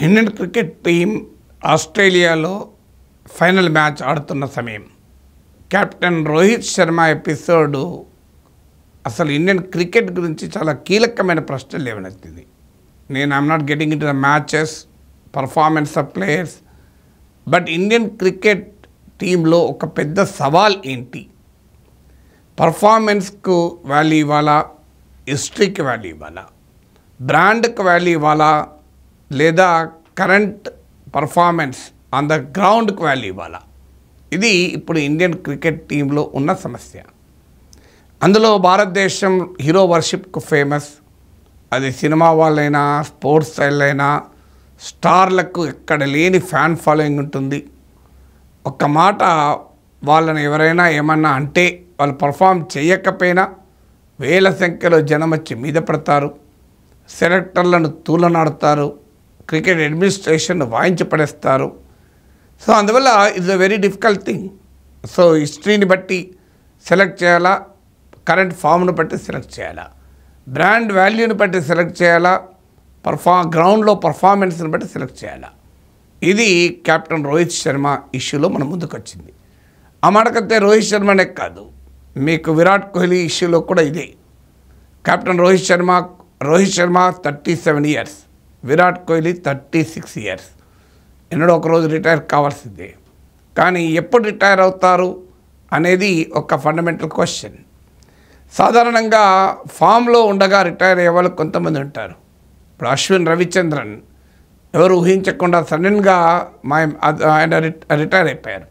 Indian cricket team ఆస్ట్రేలియాలో final match ఆడుతున్న సమయం కెప్టెన్ రోహిత్ శర్మ ఎపిసోడ్ అసలు ఇండియన్ క్రికెట్ గురించి చాలా కీలకమైన ప్రశ్నలు లేవనెత్తింది. I'm not getting into the matches, performance of players, but Indian cricket టీంలో ఒక పెద్ద సవాల్ ఏంటి? పర్ఫార్మెన్స్కు వాల్యూ ఇవ్వాలా, హిస్టరీకి వాల్యూ ఇవ్వాలా, బ్రాండ్కి వాల్యూ ఇవ్వాలా, లేదా కరెంట్ పర్ఫార్మెన్స్ ఆన్ ద గ్రౌండ్కి వాల్యూ ఇవ్వాలా? ఇది ఇప్పుడు ఇండియన్ క్రికెట్ టీంలో ఉన్న సమస్య. అందులో భారతదేశం హీరో వర్షిప్కు ఫేమస్. అది సినిమా వాళ్ళైనా, స్పోర్ట్స్ స్టైల్ అయినా, స్టార్లకు ఎక్కడ లేని ఫ్యాన్ ఫాలోయింగ్ ఉంటుంది. ఒక్క మాట వాళ్ళని ఎవరైనా ఏమన్నా అంటే వాళ్ళు పర్ఫామ్ చేయకపోయినా వేల సంఖ్యలో జనం వచ్చి మీద పడతారు, సెలెక్టర్లను తూలనాడుతారు, క్రికెట్ అడ్మినిస్ట్రేషన్ వాయించి పడేస్తారు. సో అందువల్ల it's a very difficult thing. So హిస్టరీని బట్టి సెలెక్ట్ చేయాలా, కరెంట్ ఫామ్ను బట్టి సెలెక్ట్ చేయాలా, బ్రాండ్ వాల్యూని బట్టి సెలెక్ట్ చేయాలా, గ్రౌండ్లో పర్ఫార్మెన్స్ని బట్టి సెలెక్ట్ చేయాలా? ఇది కెప్టెన్ రోహిత్ శర్మ ఇష్యూలో మన ముందుకు వచ్చింది. ఆ మాటకైతే రోహిత్ శర్మనే కాదు, మీకు విరాట్ కోహ్లీ ఇష్యూలో కూడా ఇదే. Captain Rohit Sharma 37 years, Virat Kohli 36 years. ఎన్నడో ఒకరోజు రిటైర్ కావాల్సిందే. కానీ ఎప్పుడు రిటైర్ అవుతారు అనేది ఒక ఫండమెంటల్ క్వశ్చన్. సాధారణంగా ఫామ్లో ఉండగా రిటైర్ అయ్యే వాళ్ళు కొంతమంది ఉంటారు. ఇప్పుడు అశ్విన్ రవిచంద్రన్ ఎవరు ఊహించకుండా సడన్గా ఆయన రిటైర్ అయిపోయారు.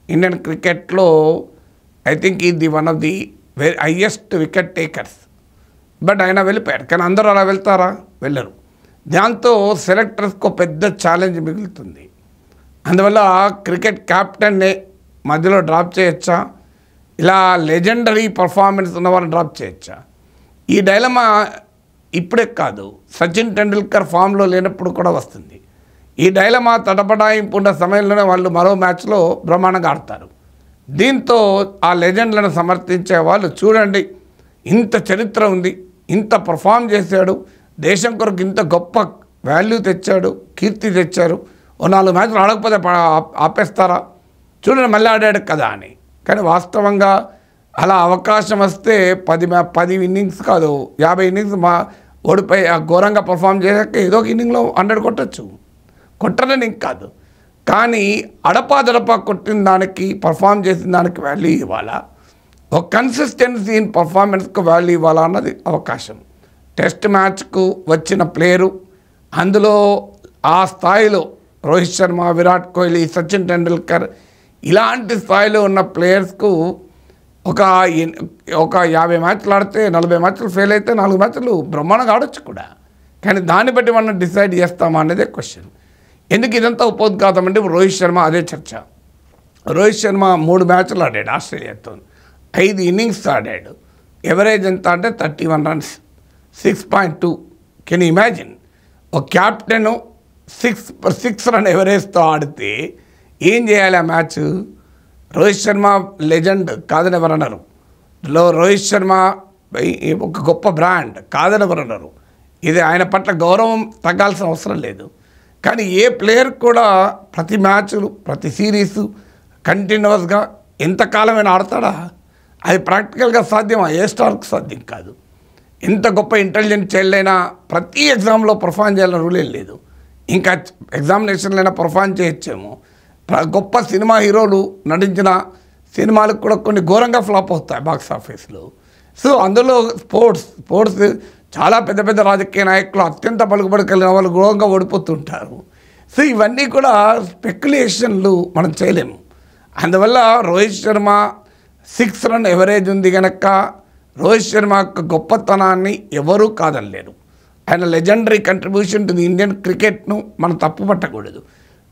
ఇండియన్ క్రికెట్లో ఐ థింక్ ఇది one of the highest wicket takers. But ఆయన వెళ్ళిపోయారు. కానీ అందరూ అలా వెళ్తారా? వెళ్ళరు. దాంతో సెలెక్టర్స్కు పెద్ద ఛాలెంజ్ మిగులుతుంది. అందువల్ల క్రికెట్ క్యాప్టెన్నే మధ్యలో డ్రాప్ చేయొచ్చా, ఇలా లెజెండరీ పర్ఫార్మెన్స్ ఉన్న వాళ్ళని డ్రాప్ చేయొచ్చా? ఈ డైలమా ఇప్పుడే కాదు, సచిన్ టెండూల్కర్ ఫామ్లో లేనప్పుడు కూడా వస్తుంది. ఈ డైలమా తటపటాయింపు ఉన్న సమయంలోనే వాళ్ళు మరో మ్యాచ్లో బ్రహ్మాండంగా ఆడతారు. దీంతో ఆ లెజెండ్లను సమర్థించే వాళ్ళు చూడండి, ఇంత చరిత్ర ఉంది, ఇంత పర్ఫామ్ చేశాడు, దేశం కొరకు ఇంత గొప్ప వాల్యూ తెచ్చాడు, కీర్తి తెచ్చారు, ఓ 4 మ్యాచ్లు ఆడకపోతే ఆపేస్తారా? చూడండి మళ్ళీ ఆడాడు కదా అని. కానీ వాస్తవంగా అలా అవకాశం వస్తే 10 ఇన్నింగ్స్ కాదు 50 ఇన్నింగ్స్ ఓడిపోయి ఘోరంగా పర్ఫామ్ చేశాక ఏదో ఒక ఇన్నింగ్లో 100 కొట్టచ్చు, కొట్టరని కాదు. కానీ అడపాదడపా కొట్టిన దానికి, పర్ఫామ్ చేసిన దానికి వాల్యూ ఇవ్వాలా, ఒక కన్సిస్టెన్సీ ఇన్ పర్ఫార్మెన్స్కు వాల్యూ ఇవ్వాలా అన్నది అవకాశం. టెస్ట్ మ్యాచ్కు వచ్చిన ప్లేయరు, అందులో ఆ స్థాయిలో రోహిత్ శర్మ, విరాట్ కోహ్లీ, సచిన్ టెండూల్కర్ ఇలాంటి స్థాయిలో ఉన్న ప్లేయర్స్కు ఒక 50 మ్యాచ్లు ఆడితే 40 మ్యాచ్లు ఫెయిల్ అయితే 4 మ్యాచ్లు బ్రహ్మాండంగా ఆడొచ్చు కూడా. కానీ దాన్ని బట్టి మనం డిసైడ్ చేస్తామా అనేదే క్వశ్చన్. ఎందుకు ఇదంతా ఉపోద్ఘాతం అంటే రోహిత్ శర్మ అదే చర్చ. రోహిత్ శర్మ 3 మ్యాచ్లు ఆడాడు ఆస్ట్రేలియాతో, 5 ఇన్నింగ్స్ ఆడాడు. ఎవరేజ్ ఎంత అంటే 31 రన్స్, 6.2. Can you imagine? ఒక క్యాప్టెను 6 రన్ ఎవరేజ్తో ఆడితే ఏం చేయాలి ఆ మ్యాచ్? రోహిత్ శర్మ లెజెండ్ కాదని ఎవరన్నారు. రోహిత్ శర్మ ఒక గొప్ప బ్రాండ్ కాదని ఎవరన్నారు. ఇది ఆయన పట్ల గౌరవం తగ్గాల్సిన అవసరం లేదు. కానీ ఏ ప్లేయర్ కూడా ప్రతి మ్యాచ్లు, ప్రతి సిరీసు కంటిన్యూస్గా ఎంతకాలమైనా ఆడతాడా? అది ప్రాక్టికల్గా సాధ్యమా? ఏ స్టార్కి సాధ్యం కాదు. ఎంత గొప్ప ఇంటెలిజెంట్ చైల్డ్ అయినా ప్రతి ఎగ్జామ్లో పర్ఫామ్ చేయాలని రూల్ ఏం లేదు. ఇంకా ఎగ్జామినేషన్లో అయినా పర్ఫామ్ చేయొచ్చేమో. గొప్ప సినిమా హీరోలు నటించిన సినిమాలకు కూడా కొన్ని ఘోరంగా ఫ్లాప్ అవుతాయి బాక్స్ ఆఫీస్లో. సో అందులో స్పోర్ట్స్ చాలా పెద్ద పెద్ద రాజకీయ నాయకులు, అత్యంత పలుకుబడి కలిగిన వాళ్ళు ఘోరంగా ఓడిపోతుంటారు. సో ఇవన్నీ కూడా స్పెక్యులేషన్లు మనం చేయలేము. అందువల్ల రోహిత్ శర్మ 6 రన్ ఎవరేజ్ ఉంది కనుక రోహిత్ శర్మ యొక్క గొప్పతనాన్ని ఎవరూ కాదనలేరు. ఆయన legendary contribution to the Indian క్రికెట్ను మనం తప్పు పట్టకూడదు.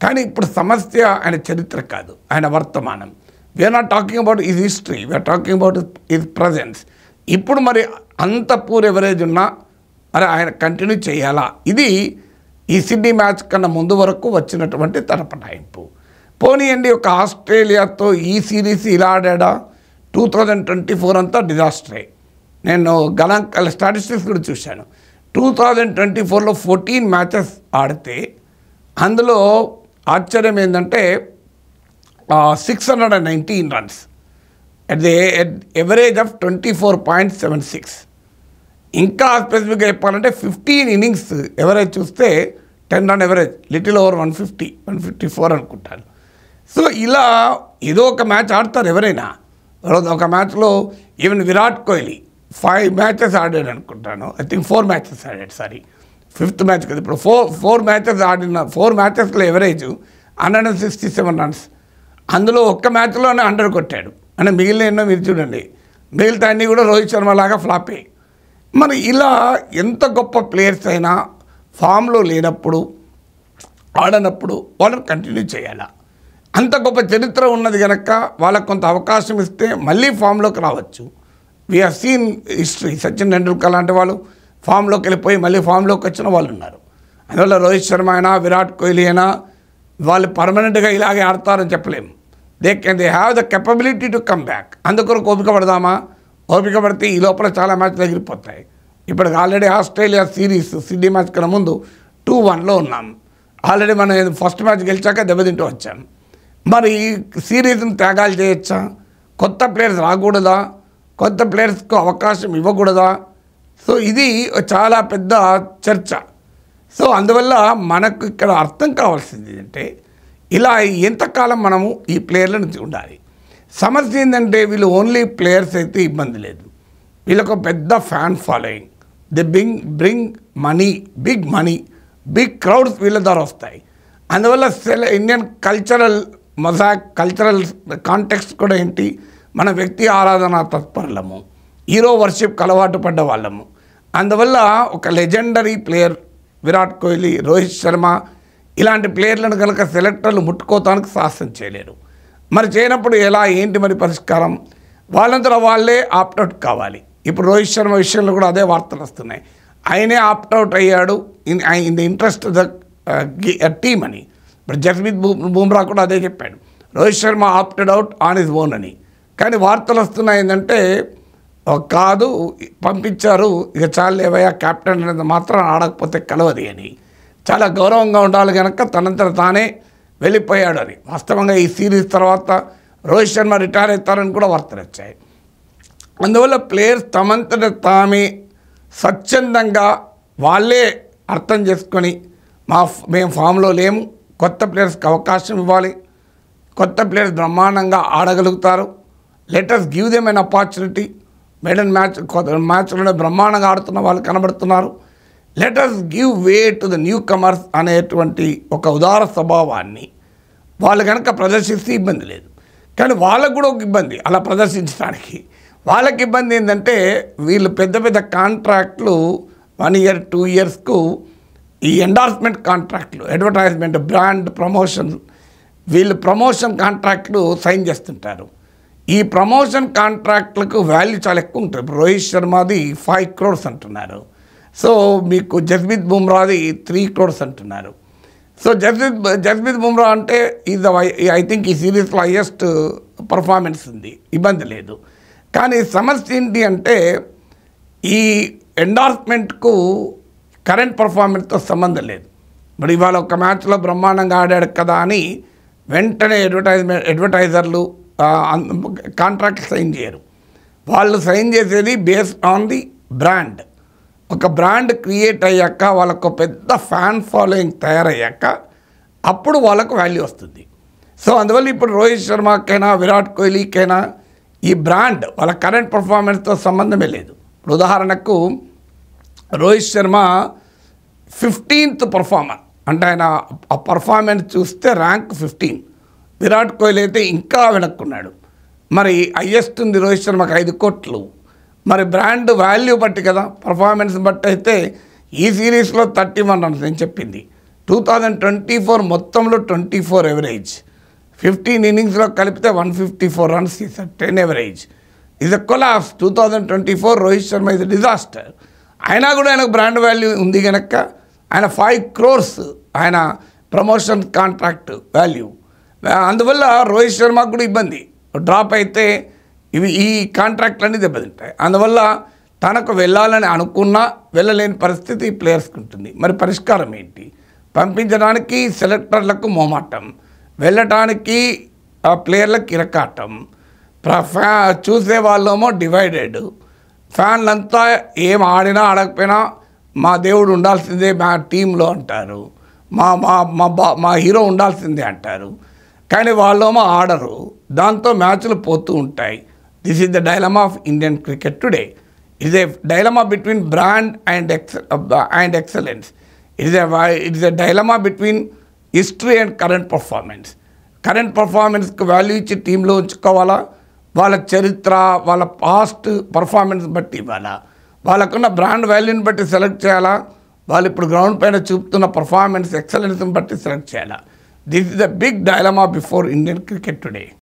కానీ ఇప్పుడు సమస్య ఆయన చరిత్ర కాదు, ఆయన వర్తమానం. We're not talking about his history, we're talking about his presence. ఇప్పుడు మరి అంత పూర్ ఎవరేజ్ ఉన్నా మరి ఆయన కంటిన్యూ చేయాలా? ఇది ఈ సిడ్నీ మ్యాచ్ కన్నా ముందు వరకు వచ్చినటువంటి తడపటాయింపు. పోనీయండి, ఒక ఆస్ట్రేలియాతో ఈ సిరీస్ ఇలా ఆడా, 2024 అంతా డిజాస్టరే. నేను గణాంకాల స్టాటిస్టిక్స్ కూడా చూశాను. 2024లో 14 మ్యాచెస్ ఆడితే అందులో ఆశ్చర్యం ఏంటంటే 619 runs at the average of 24.76. ఇంకా స్పెసిఫిక్గా చెప్పాలంటే 15 innings ఎవరేజ్ చూస్తే 10 రన్ ఎవరేజ్, లిటిల్ ఓవర్ 154 అనుకుంటాను. సో ఇలా ఏదో ఒక మ్యాచ్ ఆడతారు ఎవరైనా. ఒక మ్యాచ్లో ఈవెన్ విరాట్ కోహ్లీ 5 మ్యాచెస్ ఆడాడు అనుకుంటాను. ఐ థింక్ 4 మ్యాచెస్ ఆడాడు, సారీ 5th మ్యాచ్ కదా. ఇప్పుడు 4 మ్యాచెస్ ఆడిన 4 మ్యాచెస్లో ఎవరేజ్ 167 రన్స్. అందులో ఒక్క మ్యాచ్లోనే 100 కొట్టాడు. అంటే మిగిలిన ఎన్నో మీరు చూడండి, మిగిలితే అన్నీ కూడా రోహిత్ శర్మ లాగా ఫ్లాపే. మరి ఇలా ఎంత గొప్ప ప్లేయర్స్ అయినా ఫామ్లో లేనప్పుడు, ఆడనప్పుడు వాళ్ళని కంటిన్యూ చేయాలా. అంత గొప్ప చరిత్ర ఉన్నది కనుక వాళ్ళకు కొంత అవకాశం ఇస్తే మళ్ళీ ఫామ్లోకి రావచ్చు. We have seen history. Sachin Tendulkar లాంటి వాళ్ళు ఫామ్లోకి వెళ్ళిపోయి మళ్ళీ ఫామ్లోకి వచ్చిన వాళ్ళు ఉన్నారు. అందువల్ల రోహిత్ శర్మ అయినా విరాట్ కోహ్లీ అయినా వాళ్ళు పర్మనెంట్గా ఇలాగే ఆడతారని చెప్పలేము. They have the capability to come back. అందుకొరకు ఓపిక పడదామా? ఓపిక పడితే ఈ లోపల చాలా మ్యాచ్లు ఎగిరిపోతాయి. ఇప్పటికి already Australia series Sydney match కన్నా ముందు 2-1లో ఉన్నాం. ఆల్రెడీ మనం ఫస్ట్ మ్యాచ్ గెలిచాక దెబ్బతింటూ వచ్చాం. మరి సిరీస్ని త్యాగాలు చేయొచ్చా? కొత్త ప్లేయర్స్ రాకూడదా? కొత్త ప్లేయర్స్కు అవకాశం ఇవ్వకూడదా? సో ఇది చాలా పెద్ద చర్చ. సో అందువల్ల మనకు ఇక్కడ అర్థం కావాల్సింది ఏంటంటే, ఇలా ఎంతకాలం మనము ఈ ప్లేయర్లను ఉండాలి. సమస్య ఏంటంటే వీళ్ళు ఓన్లీ ప్లేయర్స్ అయితే ఇబ్బంది లేదు, వీళ్ళకు పెద్ద fan following. They bring money, big crowds వీళ్ళ ద్వారా వస్తాయి. అందువల్ల ఇండియన్ కల్చరల్ కల్చరల్ కాంటెక్స్ట్ కూడా ఏంటి, మన వ్యక్తి ఆరాధన తత్పరులము, హీరో వర్షిప్కి అలవాటు పడ్డ వాళ్ళము. అందువల్ల ఒక లెజెండరీ ప్లేయర్ విరాట్ కోహ్లీ, రోహిత్ శర్మ ఇలాంటి ప్లేయర్లను కనుక సెలెక్టర్లు ముట్టుకోవటానికి సాహసం చేయలేరు. మరి చేయనప్పుడు ఎలా ఏంటి మరి పరిష్కారం? వాళ్ళంతా వాళ్ళే ఆప్ట్అవుట్ కావాలి. ఇప్పుడు రోహిత్ శర్మ విషయంలో కూడా అదే వార్తలు వస్తున్నాయి. ఆయనే ఆప్ట్అవుట్ అయ్యాడు in the interest the team అని. ఇప్పుడు జస్ప్రీత్ బుమ్రా కూడా అదే చెప్పాడు, Rohit Sharma opted out on his own అని. కానీ వార్తలు వస్తున్నాయి ఏంటంటే, కాదు పంపించారు, ఇక చాలు ఏవయ్యా కెప్టెన్ అనేది మాత్రం ఆడకపోతే కలవది అని. చాలా గౌరవంగా ఉండాలి కనుక తనంతట తానే వెళ్ళిపోయాడు అని. వాస్తవంగా ఈ సిరీస్ తర్వాత రోహిత్ శర్మ రిటైర్ అవుతారని కూడా వార్తలు వచ్చాయి. అందువల్ల ప్లేయర్స్ తమంతట తామే స్వచ్ఛందంగా వాళ్ళే అర్థం చేసుకొని మేము ఫామ్లో లేము, కొత్త ప్లేయర్స్కి అవకాశం ఇవ్వాలి, కొత్త ప్లేయర్స్ బ్రహ్మాండంగా ఆడగలుగుతారు, let us give them an opportunity. Maiden మ్యాచ్లోనే బ్రహ్మాండంగా ఆడుతున్న వాళ్ళు కనబడుతున్నారు. Let us give way to the newcomers అనేటువంటి ఒక ఉదార స్వభావాన్ని వాళ్ళు కనుక ప్రదర్శిస్తే ఇబ్బంది లేదు. కానీ వాళ్ళకు కూడా ఒక ఇబ్బంది అలా ప్రదర్శించడానికి. వాళ్ళకి ఇబ్బంది ఏంటంటే, వీళ్ళు పెద్ద పెద్ద కాంట్రాక్ట్లు 1 year 2 yearsకు ఈ ఎండార్స్మెంట్ కాంట్రాక్ట్లు, అడ్వర్టైజ్మెంట్, బ్రాండ్ ప్రమోషన్, వీళ్ళు ప్రమోషన్ కాంట్రాక్ట్లు సైన్ చేస్తుంటారు. ఈ ప్రమోషన్ కాంట్రాక్ట్లకు వాల్యూ చాలా ఎక్కువ ఉంటుంది. ఇప్పుడు రోహిత్ శర్మది 5 crores అంటున్నారు. సో మీకు జస్ప్రీత్ బుమ్రాది 3 crores అంటున్నారు. సో జస్ప్రీత్ బుమ్రా అంటే ఐ థింక్ ఈ సిరీస్లో హైయెస్ట్ పర్ఫార్మెన్స్ ఉంది, ఇబ్బంది లేదు. కానీ సమస్య ఏంటి అంటే, ఈ ఎండార్స్మెంట్కు కరెంట్ పర్ఫార్మెన్స్తో సంబంధం లేదు. మరి ఇవాళ ఒక మ్యాచ్లో బ్రహ్మాండంగా ఆడాడు కదా అని వెంటనే అడ్వర్టైజర్లు కాంట్రాక్ట్ సైన్ చేయరు. వాళ్ళు సైన్ చేసేది బేస్డ్ ఆన్ ది బ్రాండ్. ఒక బ్రాండ్ క్రియేట్ అయ్యాక, వాళ్ళకు పెద్ద ఫ్యాన్ ఫాలోయింగ్ తయారయ్యాక అప్పుడు వాళ్ళకు వాల్యూ వస్తుంది. సో అందువల్ల ఇప్పుడు రోహిత్ శర్మకైనా విరాట్ కోహ్లీకైనా ఈ బ్రాండ్ వాళ్ళ కరెంట్ పర్ఫార్మెన్స్తో సంబంధమే లేదు. ఇప్పుడు ఉదాహరణకు రోహిత్ శర్మ 15th పర్ఫార్మర్, అంటే ఆయన ఆ పర్ఫార్మెన్స్ చూస్తే ర్యాంక్ 15. విరాట్ కోహ్లీ అయితే ఇంకా వెనక్కున్నాడు. మరి హైయెస్ట్ ఉంది రోహిత్ శర్మకి 5 కోట్లు. మరి బ్రాండ్ వాల్యూ బట్టి కదా, పర్ఫార్మెన్స్ బట్టి అయితే ఈ సిరీస్లో 31 రన్స్ నేను చెప్పింది. 2024 మొత్తంలో 24 ఎవరేజ్, 15 innings కలిపితే 154 runs is a 10 average. Is a collapse. 2024 Rohit Sharma is a disaster. అయినా కూడా ఆయనకు బ్రాండ్ వాల్యూ ఉంది కనుక ఆయన 5 crores ఆయన ప్రమోషన్ కాంట్రాక్ట్ వాల్యూ. అందువల్ల రోహిత్ శర్మకు కూడా ఇబ్బంది, డ్రాప్ అయితే ఈ కాంట్రాక్ట్లన్నీ దెబ్బతింటాయి. అందువల్ల తనకు వెళ్ళాలని అనుకున్నా వెళ్ళలేని పరిస్థితి ప్లేయర్స్కి ఉంటుంది. మరి పరిష్కారం ఏంటి? పంపించడానికి సెలెక్టర్లకు మొహమాటం, వెళ్ళటానికి ఆ ప్లేయర్లకు ఇరకాటం, చూసే వాళ్ళేమో డివైడెడ్, ఫ్యాన్లంతా ఏం ఆడినా ఆడకపోయినా మా దేవుడు ఉండాల్సిందే మా టీంలో అంటారు, మా హీరో ఉండాల్సిందే అంటారు. కానీ వాళ్ళేమో ఆడరు, దాంతో మ్యాచ్లు పోతూ ఉంటాయి. This is the dilemma of Indian cricket today. It's a dilemma between brand and excellence. It's a dilemma between history and current performance. Current పర్ఫార్మెన్స్కి వాల్యూ ఇచ్చి టీంలో ఉంచుకోవాలా, వాళ్ళ చరిత్ర వాళ్ళ పాస్ట్ పర్ఫార్మెన్స్ బట్టి ఇవ్వాలా, వాళ్ళకున్న బ్రాండ్ వాల్యూని బట్టి సెలెక్ట్ చేయాలా, వాళ్ళు ఇప్పుడు గ్రౌండ్ పైన చూపుతున్న పర్ఫార్మెన్స్ ఎక్సలెన్స్ని బట్టి సెలెక్ట్ చేయాలా. This is the big dilemma before Indian cricket today.